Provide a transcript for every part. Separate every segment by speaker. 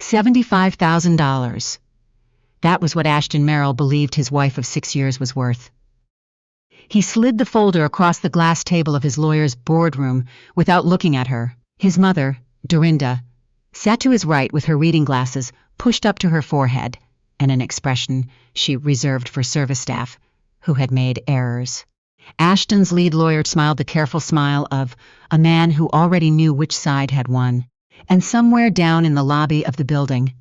Speaker 1: $75,000. That was what Ashton Merrill believed his wife of 6 years was worth. He slid the folder across the glass table of his lawyer's boardroom without looking at her. His mother, Dorinda, sat to his right with her reading glasses pushed up to her forehead and an expression she reserved for service staff who had made errors. Ashton's lead lawyer smiled the careful smile of a man who already knew which side had won. And somewhere down in the lobby of the building,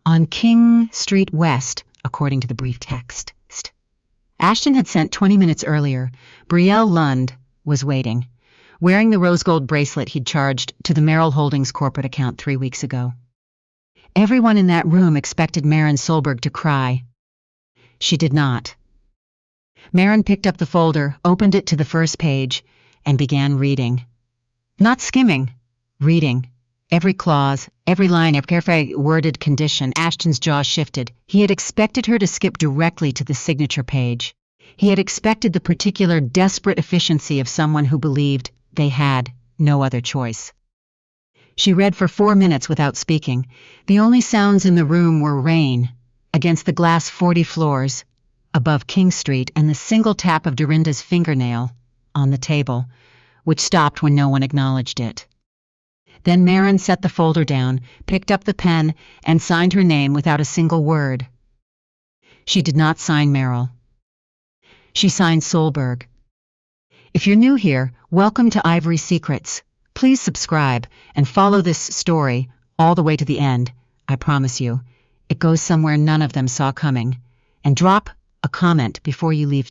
Speaker 1: on King Street West, according to the brief text, Ashton had sent 20 minutes earlier, Brielle Lund was waiting, wearing the rose gold bracelet he'd charged to the Merrill Holdings corporate account 3 weeks ago. Everyone in that room expected Maren Solberg to cry. She did not. Maren picked up the folder, opened it to the first page, and began reading. Not skimming, reading. Every clause, every line, every carefully worded condition. Ashton's jaw shifted. He had expected her to skip directly to the signature page. He had expected the particular desperate efficiency of someone who believed they had no other choice. She read for 4 minutes without speaking. The only sounds in the room were rain against the glass 40 floors above King Street and the single tap of Dorinda's fingernail on the table, which stopped when no one acknowledged it. Then Maren set the folder down, picked up the pen, and signed her name without a single word. She did not sign Merrill. She signed Solberg. If you're new here, welcome to Ivory Secrets. Please subscribe and follow this story all the way to the end. I promise you, it goes somewhere none of them saw coming. And drop a comment before you leave.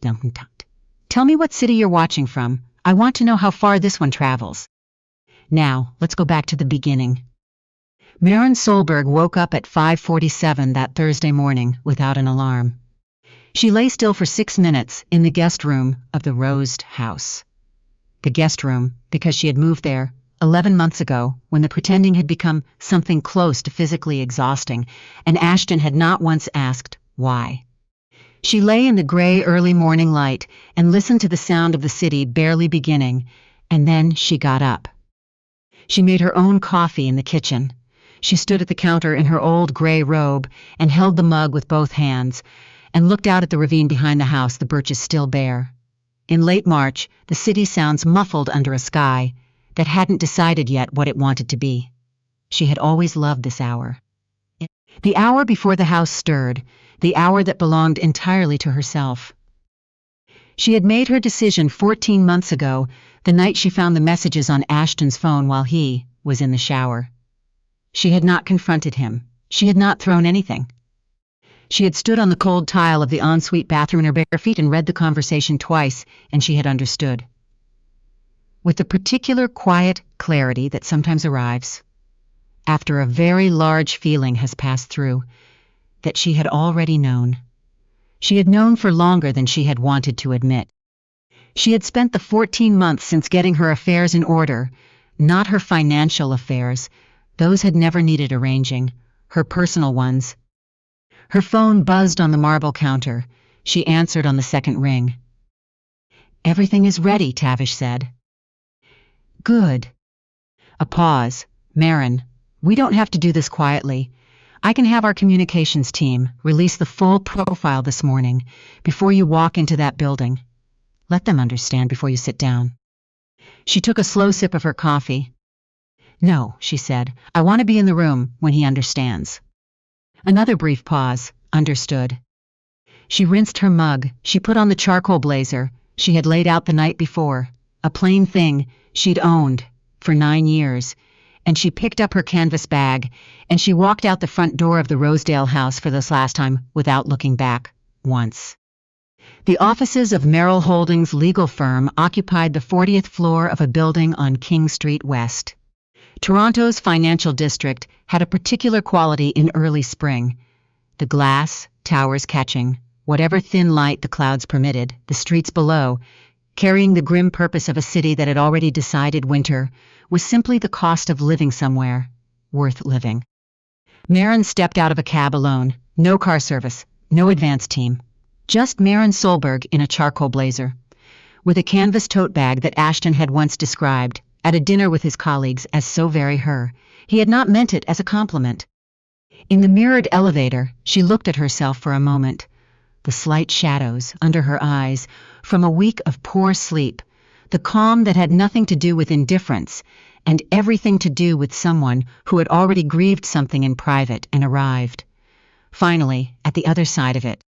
Speaker 1: Tell me what city you're watching from. I want to know how far this one travels. Now, let's go back to the beginning. Maren Solberg woke up at 5:47 that Thursday morning without an alarm. She lay still for 6 minutes in the guest room of the Rosed House. The guest room, because she had moved there 11 months ago when the pretending had become something close to physically exhausting, and Ashton had not once asked why. She lay in the gray early morning light and listened to the sound of the city barely beginning, and then she got up. She made her own coffee in the kitchen. She stood at the counter in her old gray robe and held the mug with both hands and looked out at the ravine behind the house, the birches still bare. In late March, the city sounds muffled under a sky that hadn't decided yet what it wanted to be. She had always loved this hour. The hour before the house stirred, the hour that belonged entirely to herself. She had made her decision 14 months ago, the night she found the messages on Ashton's phone while he was in the shower. She had not confronted him. She had not thrown anything. She had stood on the cold tile of the ensuite bathroom in her bare feet and read the conversation twice, and she had understood. With the particular quiet clarity that sometimes arrives after a very large feeling has passed through, that she had already known. She had known for longer than she had wanted to admit. She had spent the 14 months since getting her affairs in order, not her financial affairs. Those had never needed arranging, her personal ones. Her phone buzzed on the marble counter. She answered on the second ring. "Everything is ready," Tavish said. "Good." A pause. "Maren, we don't have to do this quietly. I can have our communications team release the full profile this morning before you walk into that building. Let them understand before you sit down." She took a slow sip of her coffee. "No," she said. "I want to be in the room when he understands." Another brief pause. "Understood." She rinsed her mug. She put on the charcoal blazer she had laid out the night before, a plain thing she'd owned for 9 years, and she picked up her canvas bag, and she walked out the front door of the Rosedale house for this last time without looking back once. The offices of Merrill Holdings legal firm occupied the 40th floor of a building on King Street West. Toronto's financial district had a particular quality in early spring. The glass towers catching whatever thin light the clouds permitted, the streets below, carrying the grim purpose of a city that had already decided winter was simply the cost of living somewhere worth living. Maren stepped out of a cab alone. No car service, no advance team. Just Maren Solberg in a charcoal blazer, with a canvas tote bag that Ashton had once described at a dinner with his colleagues as so very her. He had not meant it as a compliment. In the mirrored elevator, she looked at herself for a moment. The slight shadows under her eyes from a week of poor sleep, the calm that had nothing to do with indifference and everything to do with someone who had already grieved something in private and arrived. Finally, at the other side of it,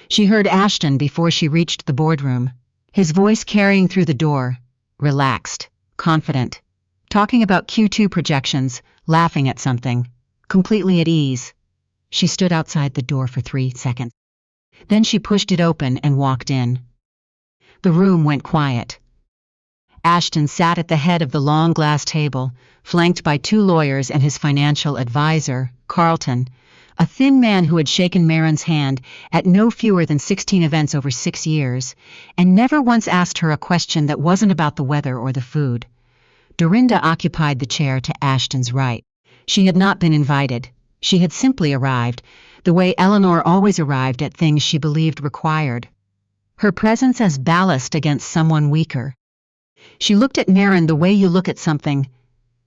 Speaker 1: she heard Ashton before she reached the boardroom, his voice carrying through the door, relaxed, confident, talking about Q2 projections, laughing at something, completely at ease. She stood outside the door for 3 seconds. Then she pushed it open and walked in. The room went quiet. Ashton sat at the head of the long glass table, flanked by 2 lawyers and his financial advisor, Carlton, a thin man who had shaken Maren's hand at no fewer than 16 events over 6 years, and never once asked her a question that wasn't about the weather or the food. Dorinda occupied the chair to Ashton's right. She had not been invited. She had simply arrived, the way Eleanor always arrived at things she believed required. Her presence as ballast against someone weaker. She looked at Maren the way you look at something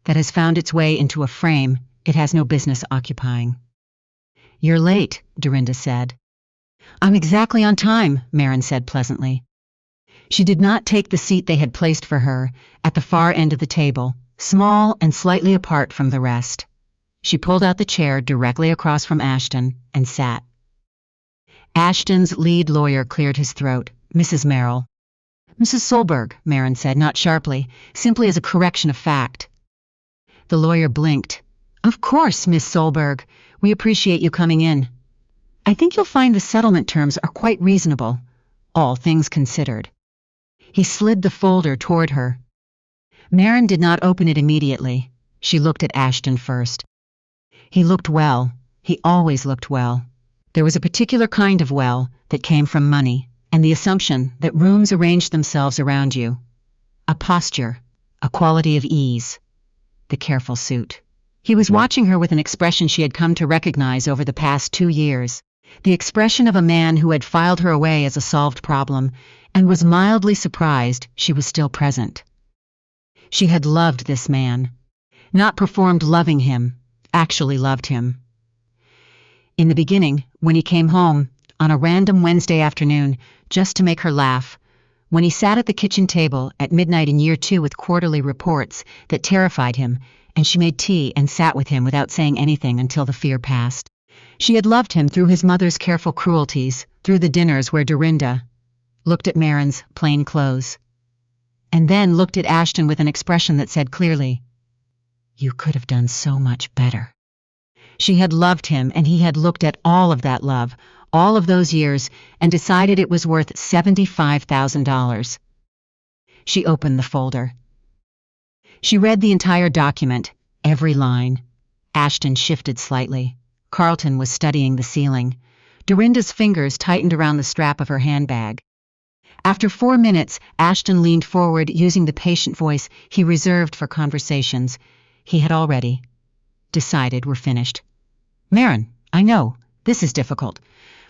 Speaker 1: that has found its way into a frame it has no business occupying. "You're late," Dorinda said. "I'm exactly on time," Maren said pleasantly. She did not take the seat they had placed for her, at the far end of the table, small and slightly apart from the rest. She pulled out the chair directly across from Ashton and sat. Ashton's lead lawyer cleared his throat. "Mrs. Merrill." "Mrs. Solberg," Maren said, not sharply, simply as a correction of fact. The lawyer blinked. "Of course, Miss Solberg. We appreciate you coming in. I think you'll find the settlement terms are quite reasonable, all things considered." He slid the folder toward her. Maren did not open it immediately. She looked at Ashton first. He looked well. He always looked well. There was a particular kind of well that came from money, and the assumption that rooms arranged themselves around you. A posture, a quality of ease. The careful suit. He was watching her with an expression she had come to recognize over the past 2 years. The expression of a man who had filed her away as a solved problem and was mildly surprised she was still present. She had loved this man. Not performed loving him, actually loved him. In the beginning, when he came home, on a random Wednesday afternoon, just to make her laugh, when he sat at the kitchen table at midnight in year 2 with quarterly reports that terrified him, and she made tea and sat with him without saying anything until the fear passed. She had loved him through his mother's careful cruelties, through the dinners where Dorinda looked at Maren's plain clothes, and then looked at Ashton with an expression that said clearly, "You could have done so much better." She had loved him, and he had looked at all of that love, all of those years, and decided it was worth $75,000. She opened the folder. She read the entire document, every line. Ashton shifted slightly. Carlton was studying the ceiling. Dorinda's fingers tightened around the strap of her handbag. After 4 minutes, Ashton leaned forward using the patient voice he reserved for conversations. He had already decided we're finished. "Maren, I know, this is difficult,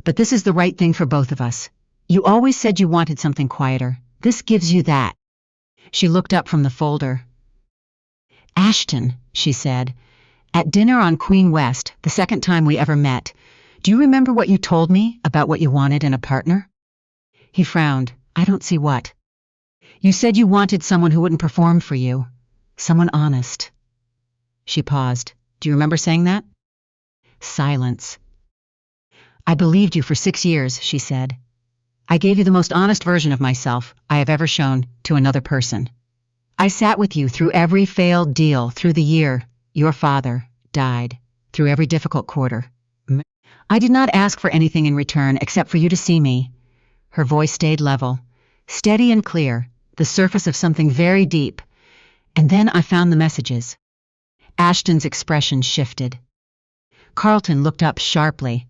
Speaker 1: but this is the right thing for both of us. You always said you wanted something quieter. This gives you that." She looked up from the folder. "Ashton," she said, "at dinner on Queen West, the second time we ever met, do you remember what you told me about what you wanted in a partner?" He frowned. "I don't see what." "You said you wanted someone who wouldn't perform for you. Someone honest." She paused. "Do you remember saying that?" Silence. "I believed you for 6 years," she said. "I gave you the most honest version of myself I have ever shown to another person. I sat with you through every failed deal, through the year your father died, through every difficult quarter. I did not ask for anything in return except for you to see me." Her voice stayed level, steady and clear, the surface of something very deep. "And then I found the messages." Ashton's expression shifted. Carlton looked up sharply.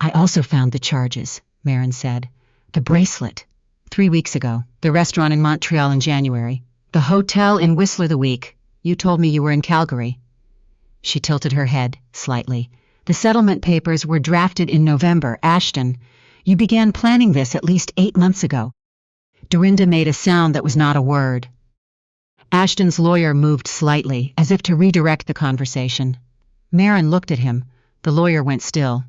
Speaker 1: "I also found the charges," Maren said. "The bracelet, 3 weeks ago, the restaurant in Montreal in January, the hotel in Whistler the week you told me you were in Calgary." She tilted her head slightly. "The settlement papers were drafted in November. Ashton, you began planning this at least 8 months ago." Dorinda made a sound that was not a word. Ashton's lawyer moved slightly, as if to redirect the conversation. Maren looked at him, The lawyer went still.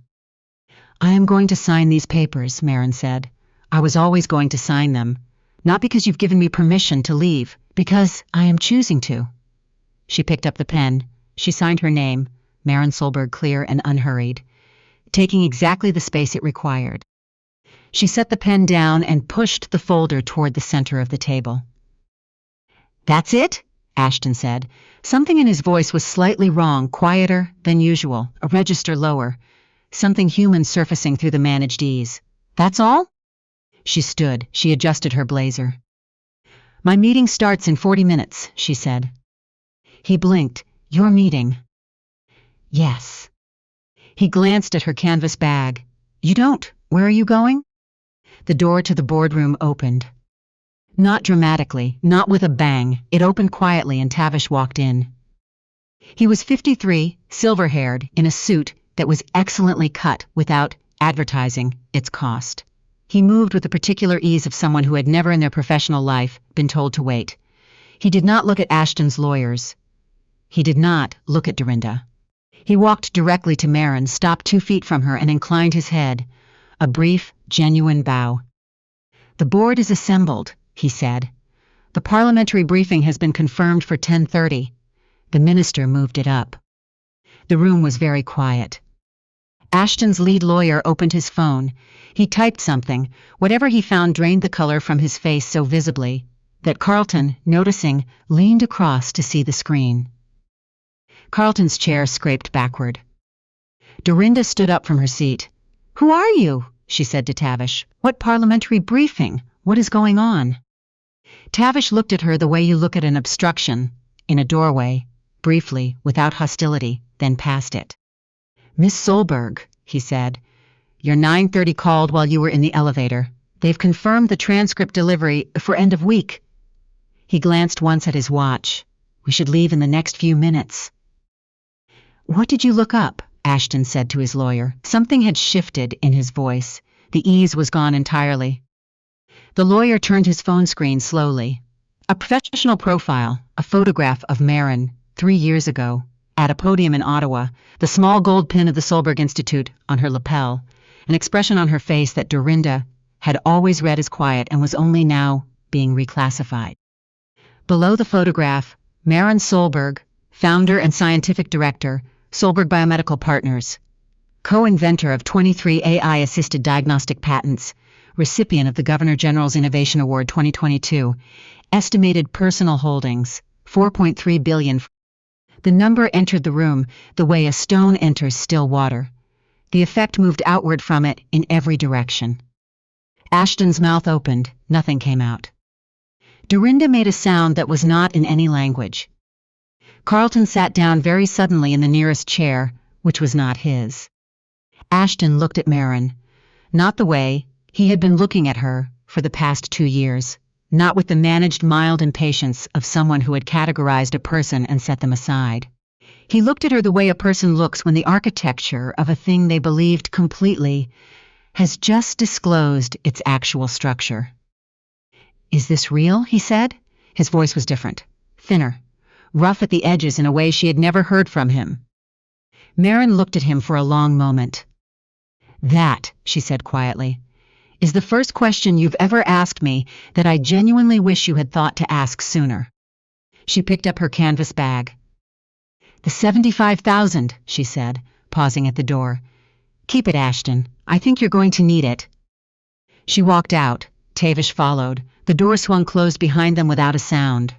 Speaker 1: I am going to sign these papers, Maren said. I was always going to sign them. Not because you've given me permission to leave, because I am choosing to. She picked up the pen. She signed her name, Maren Solberg, clear and unhurried, taking exactly the space it required. She set the pen down and pushed the folder toward the center of the table. That's it? Ashton said. Something in his voice was slightly wrong, quieter than usual, a register lower, something human surfacing through the managed ease. That's all? She stood. She adjusted her blazer. My meeting starts in 40 minutes, she said. He blinked. Your meeting? Yes. He glanced at her canvas bag. You don't. Where are you going? The door to the boardroom opened. Not dramatically, not with a bang. It opened quietly and Tavish walked in. He was 53, silver-haired, in a suit that was excellently cut without advertising its cost. He moved with the particular ease of someone who had never in their professional life been told to wait. He did not look at Ashton's lawyers. He did not look at Dorinda. He walked directly to Maren, stopped 2 feet from her, and inclined his head. A brief, genuine bow. The board is assembled, he said. The parliamentary briefing has been confirmed for 10:30. The minister moved it up. The room was very quiet. Ashton's lead lawyer opened his phone. He typed something. Whatever he found drained the color from his face so visibly that Carlton, noticing, leaned across to see the screen. Carlton's chair scraped backward. Dorinda stood up from her seat. Who are you? She said to Tavish. What parliamentary briefing? What is going on? Tavish looked at her the way you look at an obstruction, in a doorway, briefly, without hostility, then passed it. Miss Solberg, he said, your 9:30 called while you were in the elevator. They've confirmed the transcript delivery for end of week. He glanced once at his watch. We should leave in the next few minutes. What did you look up? Ashton said to his lawyer. Something had shifted in his voice. The ease was gone entirely. The lawyer turned his phone screen slowly. A professional profile, a photograph of Maren, 3 years ago, at a podium in Ottawa, the small gold pin of the Solberg Institute on her lapel, an expression on her face that Dorinda had always read as quiet and was only now being reclassified. Below the photograph, Maren Solberg, founder and scientific director, Solberg Biomedical Partners, co-inventor of 23 AI-assisted diagnostic patents, recipient of the Governor General's Innovation Award 2022, estimated personal holdings, $4.3 billion. The number entered the room the way a stone enters still water. The effect moved outward from it in every direction. Ashton's mouth opened. Nothing came out. Dorinda made a sound that was not in any language. Carlton sat down very suddenly in the nearest chair, which was not his. Ashton looked at Maren, not the way he had been looking at her for the past 2 years, not with the managed mild impatience of someone who had categorized a person and set them aside. He looked at her the way a person looks when the architecture of a thing they believed completely has just disclosed its actual structure. Is this real? He said. His voice was different, thinner, rough at the edges in a way she had never heard from him. Maren looked at him for a long moment. That, she said quietly, is the first question you've ever asked me that I genuinely wish you had thought to ask sooner. She picked up her canvas bag. The 75,000, she said, pausing at the door. Keep it, Ashton. I think you're going to need it. She walked out. Tavish followed. The door swung closed behind them without a sound.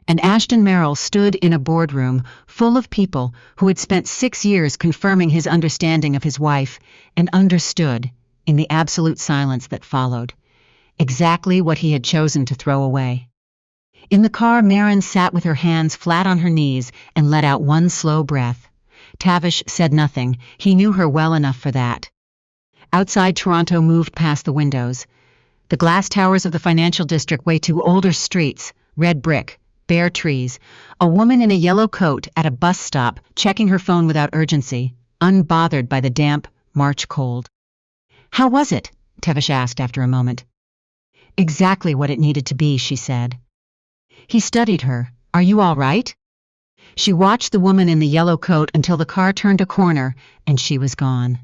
Speaker 1: And Ashton Merrill stood in a boardroom full of people who had spent 6 years confirming his understanding of his wife and understood, in the absolute silence that followed, exactly what he had chosen to throw away. In the car, Maren sat with her hands flat on her knees and let out one slow breath. Tavish said nothing. He knew her well enough for that. Outside, Toronto moved past the windows. The glass towers of the financial district way to older streets, red brick, bare trees, a woman in a yellow coat at a bus stop checking her phone without urgency, unbothered by the damp March cold. How was it? Tavish asked after a moment. Exactly what it needed to be, she said. He studied her. Are you all right? She watched the woman in the yellow coat until the car turned a corner, and she was gone.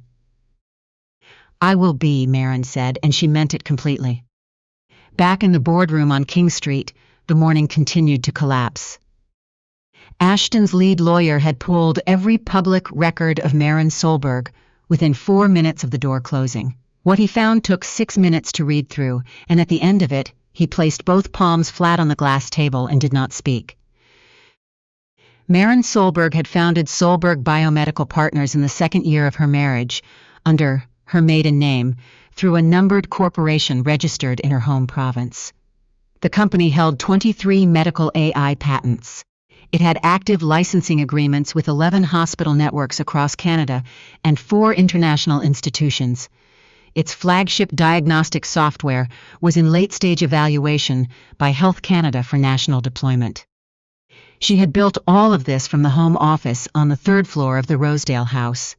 Speaker 1: "I will be," Maren said, and she meant it completely. Back in the boardroom on King Street, the morning continued to collapse. Ashton's lead lawyer had pulled every public record of Maren Solberg within 4 minutes of the door closing. What he found took 6 minutes to read through, and at the end of it, he placed both palms flat on the glass table and did not speak. Maren Solberg had founded Solberg Biomedical Partners in the second year of her marriage, under her maiden name, through a numbered corporation registered in her home province. The company held 23 medical AI patents. It had active licensing agreements with 11 hospital networks across Canada and 4 international institutions. Its flagship diagnostic software was in late-stage evaluation by Health Canada for national deployment. She had built all of this from the home office on the 3rd floor of the Rosedale house.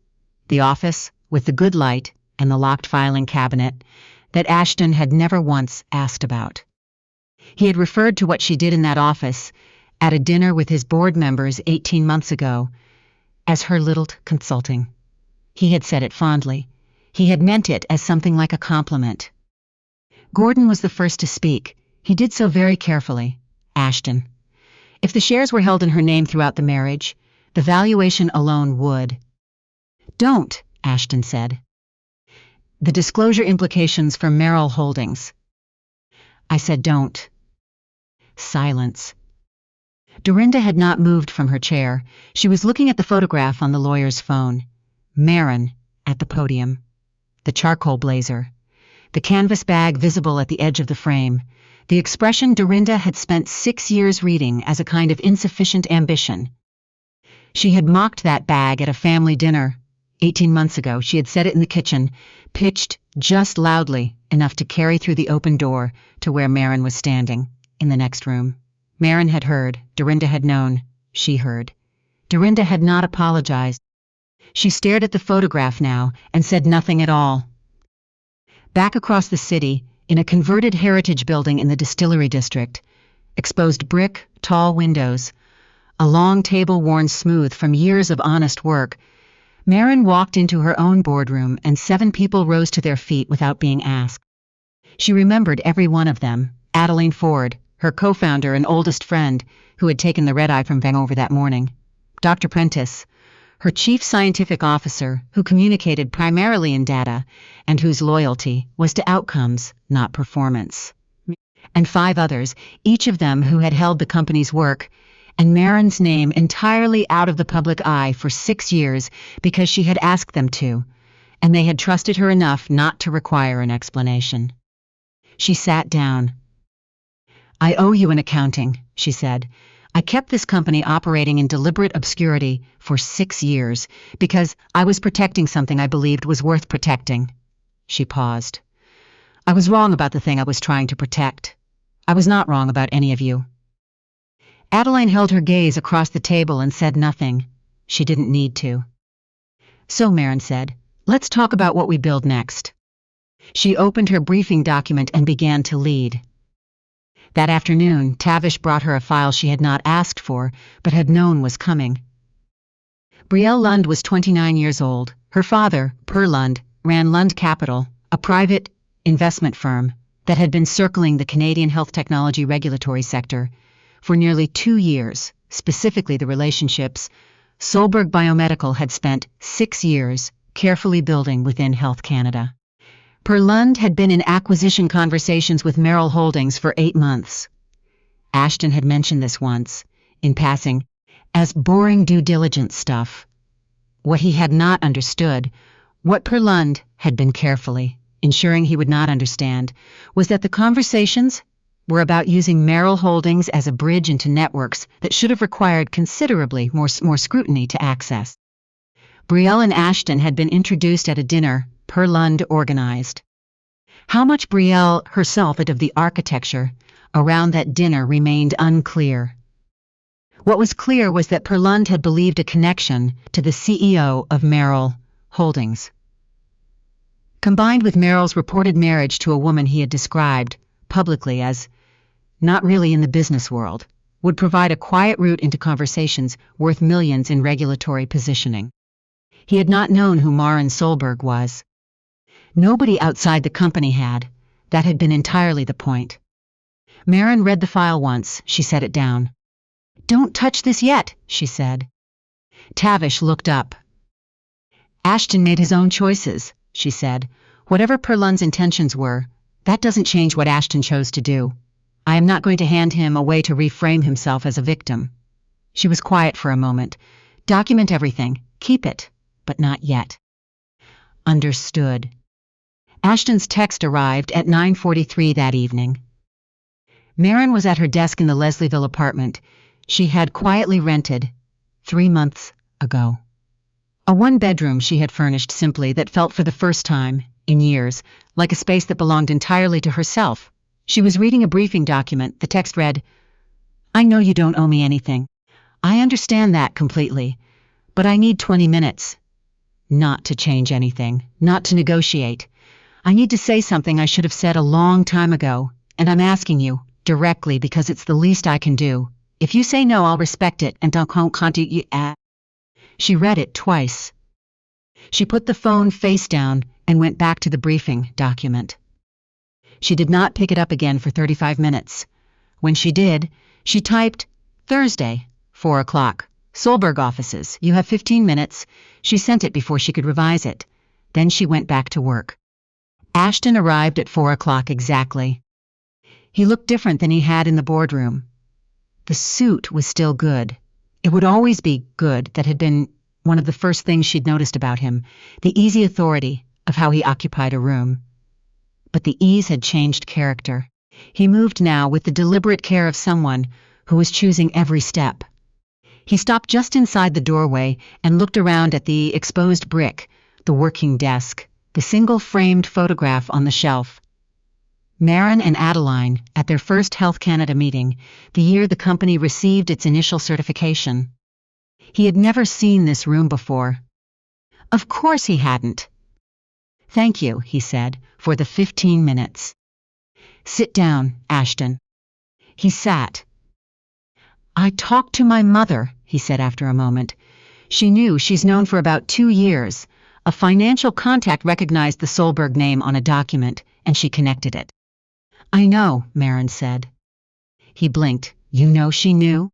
Speaker 1: The office, with the good light and the locked filing cabinet, that Ashton had never once asked about. He had referred to what she did in that office, at a dinner with his board members 18 months ago, as her little consulting. He had said it fondly. He had meant it as something like a compliment. Gordon was the first to speak. He did so very carefully. "Ashton, if the shares were held in her name throughout the marriage, the valuation alone would." "Don't," Ashton said. "The disclosure implications for Merrill Holdings." "I said don't." Silence. Dorinda had not moved from her chair. She was looking at the photograph on the lawyer's phone. Maren at the podium. The charcoal blazer. The canvas bag visible at the edge of the frame. The expression Dorinda had spent 6 years reading as a kind of insufficient ambition. She had mocked that bag at a family dinner. 18 months ago, she had said it in the kitchen, pitched just loudly enough to carry through the open door to where Maren was standing, in the next room. Maren had heard, Dorinda had known, she heard. Dorinda had not apologized. She stared at the photograph now and said nothing at all. Back across the city, in a converted heritage building in the distillery district, exposed brick, tall windows, a long table worn smooth from years of honest work, Maren walked into her own boardroom and 7 people rose to their feet without being asked. She remembered every one of them: Adeline Ford, her co-founder and oldest friend, who had taken the red-eye from Vancouver that morning; Dr. Prentice, her chief scientific officer, who communicated primarily in data and whose loyalty was to outcomes, not performance; and 5 others, each of them who had held the company's work and Maren's name entirely out of the public eye for 6 years because she had asked them to, and they had trusted her enough not to require an explanation. She sat down. "I owe you an accounting," she said. "I kept this company operating in deliberate obscurity for 6 years because I was protecting something I believed was worth protecting." She paused. "I was wrong about the thing I was trying to protect. I was not wrong about any of you." Adeline held her gaze across the table and said nothing. She didn't need to. "So," Maren said, "let's talk about what we build next." She opened her briefing document and began to lead. That afternoon, Tavish brought her a file she had not asked for, but had known was coming. Brielle Lund was 29 years old. Her father, Per Lund, ran Lund Capital, a private investment firm that had been circling the Canadian health technology regulatory sector for nearly 2 years, specifically the relationships Solberg Biomedical had spent 6 years carefully building within Health Canada. Per Lund had been in acquisition conversations with Merrill Holdings for 8 months. Ashton had mentioned this once, in passing, as boring due diligence stuff. What he had not understood, what Per Lund had been carefully ensuring he would not understand, was that the conversations were about using Merrill Holdings as a bridge into networks that should have required considerably more scrutiny to access. Brielle and Ashton had been introduced at a dinner Per Lund organized. How much Brielle herself had of the architecture around that dinner remained unclear. What was clear was that Per Lund had believed a connection to the CEO of Merrill Holdings, combined with Merrill's reported marriage to a woman he had described publicly as not really in the business world, would provide a quiet route into conversations worth millions in regulatory positioning. He had not known who Maren Solberg was. Nobody outside the company had. That had been entirely the point. Maren read the file once. She set it down. "Don't touch this yet," she said. Tavish looked up. "Ashton made his own choices," she said. "Whatever Perlun's intentions were, that doesn't change what Ashton chose to do. I am not going to hand him a way to reframe himself as a victim." She was quiet for a moment. "Document everything. Keep it. But not yet." Understood. Ashton's text arrived at 9:43 that evening. Maren was at her desk in the Leslieville apartment she had quietly rented 3 months ago. A one-bedroom she had furnished simply that felt for the first time, in years, like a space that belonged entirely to herself. She was reading a briefing document. The text read, "I know you don't owe me anything. I understand that completely. But I need 20 minutes. Not to change anything, not to negotiate. I need to say something I should have said a long time ago, and I'm asking you, directly, because it's the least I can do. If you say no, I'll respect it and don't contact you." She read it twice. She put the phone face down and went back to the briefing document. She did not pick it up again for 35 minutes. When she did, she typed, "Thursday, 4 o'clock. Solberg offices. You have 15 minutes. She sent it before she could revise it. Then she went back to work. Ashton arrived at 4 o'clock exactly. He looked different than he had in the boardroom. The suit was still good. It would always be good. That had been one of the first things she'd noticed about him, the easy authority of how he occupied a room. But the ease had changed character. He moved now with the deliberate care of someone who was choosing every step. He stopped just inside the doorway and looked around at the exposed brick, the working desk, the single framed photograph on the shelf. Maren and Adeline, at their first Health Canada meeting, the year the company received its initial certification. He had never seen this room before. Of course he hadn't. "Thank you," he said, "for the 15 minutes. Sit down, Ashton." He sat. "I talked to my mother," he said after a moment. "She knew. She's known for about 2 years. A financial contact recognized the Solberg name on a document, and she connected it." "I know," Maren said. He blinked. "You know she knew?"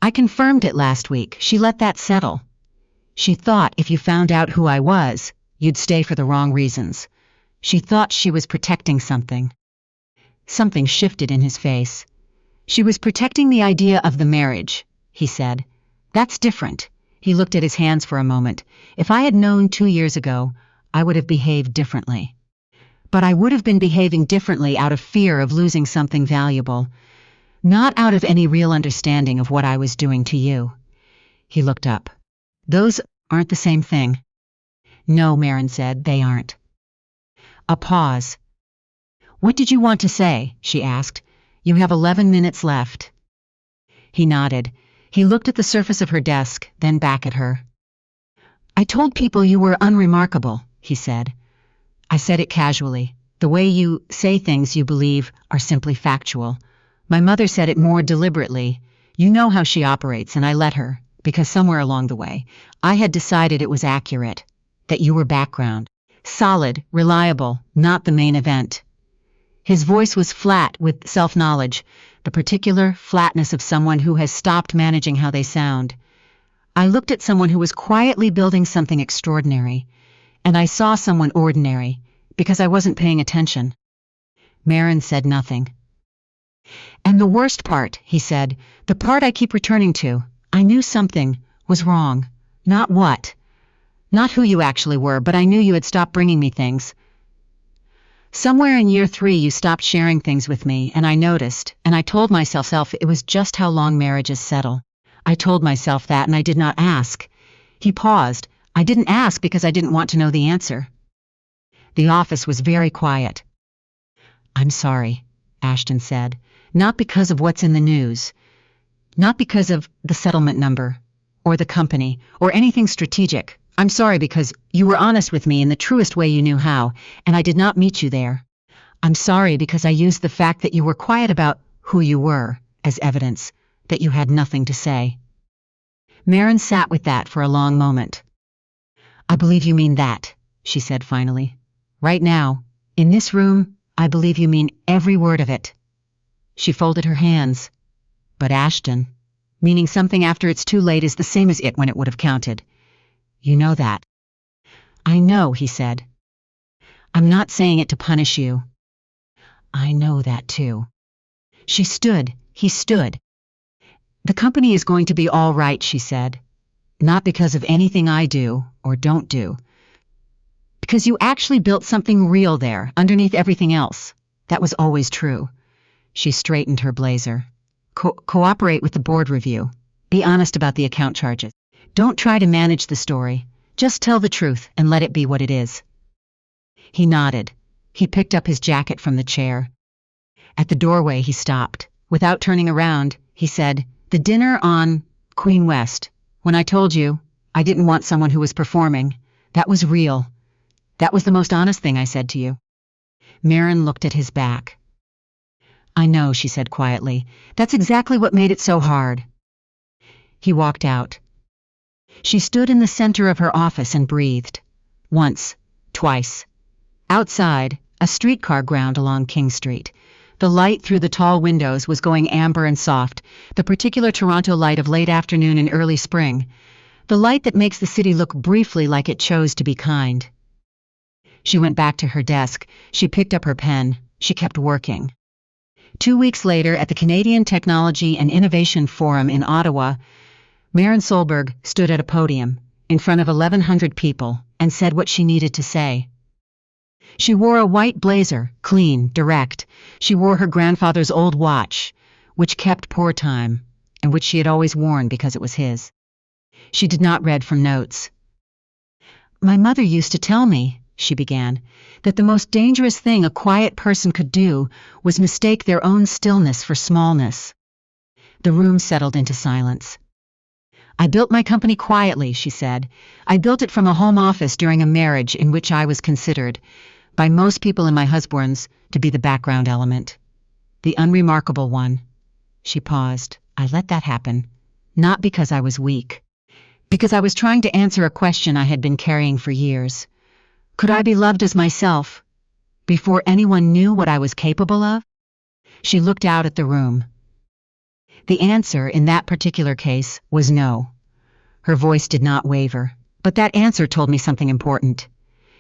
Speaker 1: "I confirmed it last week. She let that settle. She thought if you found out who I was, you'd stay for the wrong reasons. She thought she was protecting something." Something shifted in his face. "She was protecting the idea of the marriage," he said. "That's different." He looked at his hands for a moment. "If I had known 2 years ago, I would have behaved differently. But I would have been behaving differently out of fear of losing something valuable, not out of any real understanding of what I was doing to you." He looked up. "Those aren't the same thing." "No," Maren said, "they aren't." A pause. "What did you want to say?" she asked. "You have 11 minutes left." He nodded. He looked at the surface of her desk, then back at her. "I told people you were unremarkable," he said. "I said it casually. The way you say things you believe are simply factual. My mother said it more deliberately. You know how she operates, and I let her, because somewhere along the way, I had decided it was accurate, that you were background. Solid, reliable, not the main event." His voice was flat with self-knowledge, the particular flatness of someone who has stopped managing how they sound. "I looked at someone who was quietly building something extraordinary, and I saw someone ordinary, because I wasn't paying attention." Maren said nothing. "And the worst part," he said, "the part I keep returning to, I knew something was wrong. Not what. Not who you actually were, but I knew you had stopped bringing me things. Somewhere in year 3 you stopped sharing things with me, and I noticed, and I told myself it was just how long marriages settle. I told myself that, and I did not ask." He paused. "I didn't ask because I didn't want to know the answer." The office was very quiet. "I'm sorry," Ashton said. "Not because of what's in the news. Not because of the settlement number, or the company, or anything strategic. I'm sorry because you were honest with me in the truest way you knew how, and I did not meet you there. I'm sorry because I used the fact that you were quiet about who you were as evidence, that you had nothing to say. Maren sat with that for a long moment. I believe you mean that, she said finally. Right now, in this room, I believe you mean every word of it. She folded her hands. But Ashton, meaning something after it's too late is the same as it when it would have counted. You know that. I know, he said. I'm not saying it to punish you. I know that too. She stood, he stood. The company is going to be all right, she said. Not because of anything I do or don't do. Because you actually built something real there, underneath everything else. That was always true. She straightened her blazer. Cooperate with the board review. Be honest about the account charges. Don't try to manage the story. Just tell the truth and let it be what it is. He nodded. He picked up his jacket from the chair. At the doorway, he stopped. Without turning around, he said, The dinner on Queen West. When I told you, I didn't want someone who was performing. That was real. That was the most honest thing I said to you. Maren looked at his back. I know, she said quietly. That's exactly what made it so hard. He walked out. She stood in the center of her office and breathed. Once, twice. Outside, a streetcar ground along King Street. The light through the tall windows was going amber and soft, the particular Toronto light of late afternoon and early spring, the light that makes the city look briefly like it chose to be kind. She went back to her desk. She picked up her pen. She kept working. 2 weeks later, at the Canadian Technology and Innovation Forum in Ottawa, Maren Solberg stood at a podium in front of 1,100 people and said what she needed to say. She wore a white blazer, clean, direct. She wore her grandfather's old watch, which kept poor time, and which she had always worn because it was his. She did not read from notes. My mother used to tell me, she began, that the most dangerous thing a quiet person could do was mistake their own stillness for smallness. The room settled into silence. I built my company quietly, she said. I built it from a home office during a marriage in which I was considered, by most people in my husband's, to be the background element. The unremarkable one. She paused. I let that happen. Not because I was weak. Because I was trying to answer a question I had been carrying for years. Could I be loved as myself, before anyone knew what I was capable of? She looked out at the room. The answer, in that particular case, was no. Her voice did not waver, but that answer told me something important.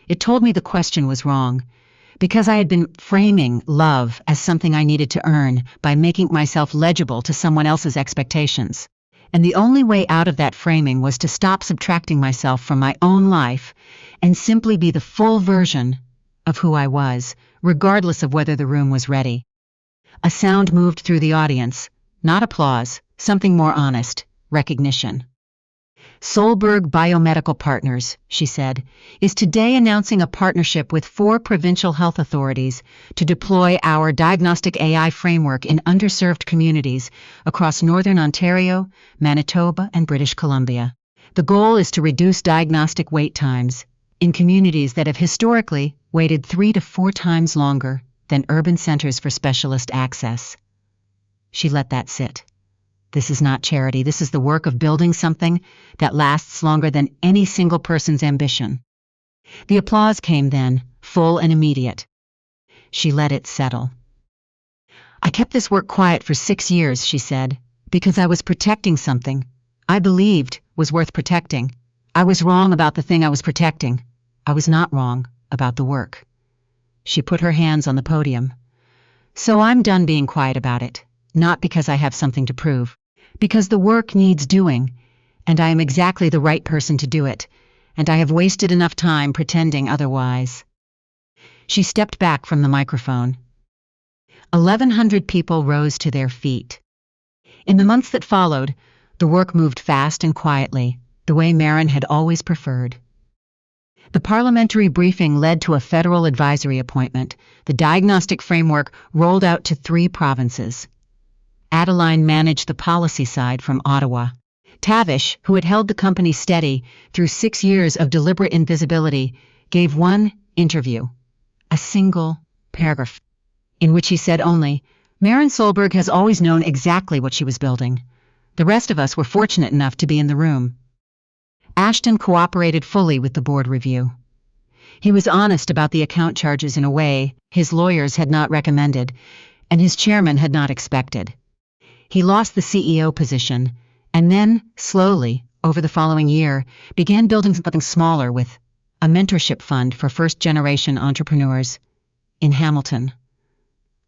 Speaker 1: It told me the question was wrong, because I had been framing love as something I needed to earn by making myself legible to someone else's expectations. And the only way out of that framing was to stop subtracting myself from my own life and simply be the full version of who I was, regardless of whether the room was ready. A sound moved through the audience, not applause, something more honest, recognition. Solberg Biomedical Partners, she said, is today announcing a partnership with 4 provincial health authorities to deploy our diagnostic AI framework in underserved communities across Northern Ontario, Manitoba, and British Columbia. The goal is to reduce diagnostic wait times in communities that have historically waited 3 to 4 times longer than urban centers for specialist access. She let that sit. This is not charity. This is the work of building something that lasts longer than any single person's ambition. The applause came then, full and immediate. She let it settle. I kept this work quiet for 6 years, she said, because I was protecting something I believed was worth protecting. I was wrong about the thing I was protecting. I was not wrong about the work. She put her hands on the podium. So I'm done being quiet about it, not because I have something to prove. Because the work needs doing, and I am exactly the right person to do it, and I have wasted enough time pretending otherwise. She stepped back from the microphone. 1,100 people rose to their feet. In the months that followed, the work moved fast and quietly, the way Maren had always preferred. The parliamentary briefing led to a federal advisory appointment. The diagnostic framework rolled out to 3 provinces. Adeline managed the policy side from Ottawa. Tavish, who had held the company steady through 6 years of deliberate invisibility, gave one interview, a single paragraph, in which he said only, Maren Solberg has always known exactly what she was building. The rest of us were fortunate enough to be in the room. Ashton cooperated fully with the board review. He was honest about the account charges in a way his lawyers had not recommended, and his chairman had not expected. He lost the CEO position, and then, slowly, over the following year, began building something smaller with a mentorship fund for first-generation entrepreneurs in Hamilton.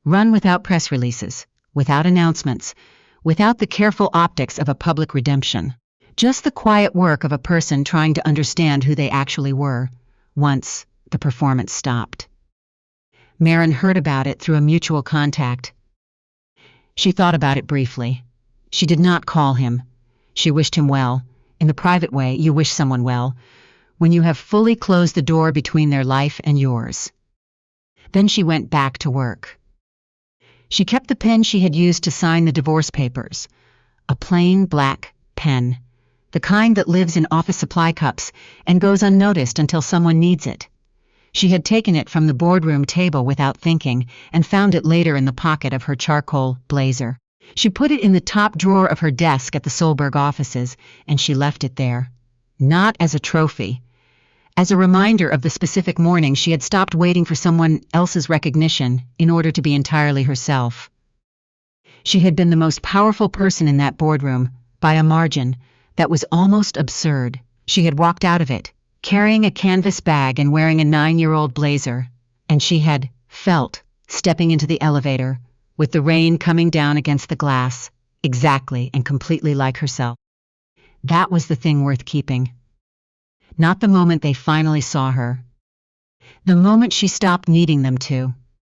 Speaker 1: Run without press releases, without announcements, without the careful optics of a public redemption. Just the quiet work of a person trying to understand who they actually were, once the performance stopped. Maren heard about it through a mutual contact. She thought about it briefly. She did not call him. She wished him well, in the private way you wish someone well, when you have fully closed the door between their life and yours. Then she went back to work. She kept the pen she had used to sign the divorce papers, a plain black pen, the kind that lives in office supply cups and goes unnoticed until someone needs it. She had taken it from the boardroom table without thinking and found it later in the pocket of her charcoal blazer. She put it in the top drawer of her desk at the Solberg offices, and she left it there. Not as a trophy. As a reminder of the specific morning she had stopped waiting for someone else's recognition in order to be entirely herself. She had been the most powerful person in that boardroom, by a margin that was almost absurd. She had walked out of it, carrying a canvas bag and wearing a 9-year-old blazer, and she had felt, stepping into the elevator, with the rain coming down against the glass, exactly and completely like herself. That was the thing worth keeping. Not the moment they finally saw her. The moment she stopped needing them to.